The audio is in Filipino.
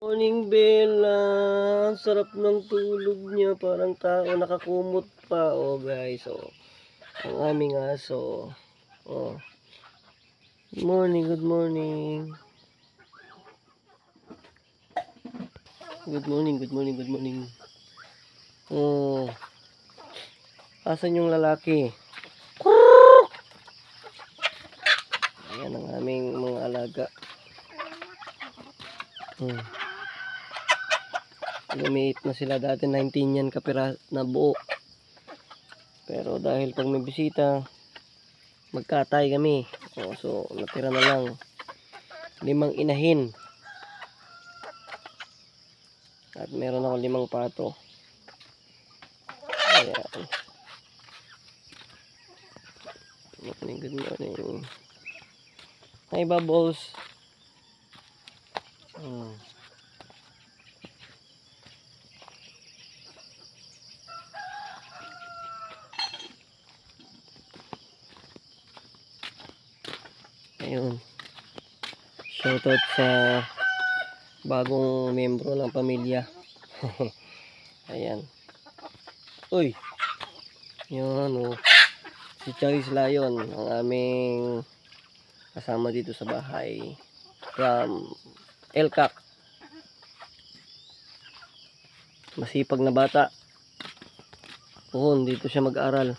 Morning Bella, sarap ng tulog niya, parang tao nakakumot pa. Oh guys, oh, ang aming aso. Oh, good morning, good morning. Good morning, good morning, good morning. Oh, asan yung lalaki? Ayan ang aming mga alaga. Lumiit na sila, dati 19 yan kapira na buo, pero dahil pag may bisita magkatay kami, so natira na lang 5 inahin at meron ako 5 pato. Ayan. Good morning, good morning. Hi Bubbles. Ayun, shoutout sa bagong membro ng pamilya. Ayan, uy, yun, oh, si Charis Lion, ang aming kasama dito sa bahay from Elcac. Masipag na bata. Dito siya mag-aral.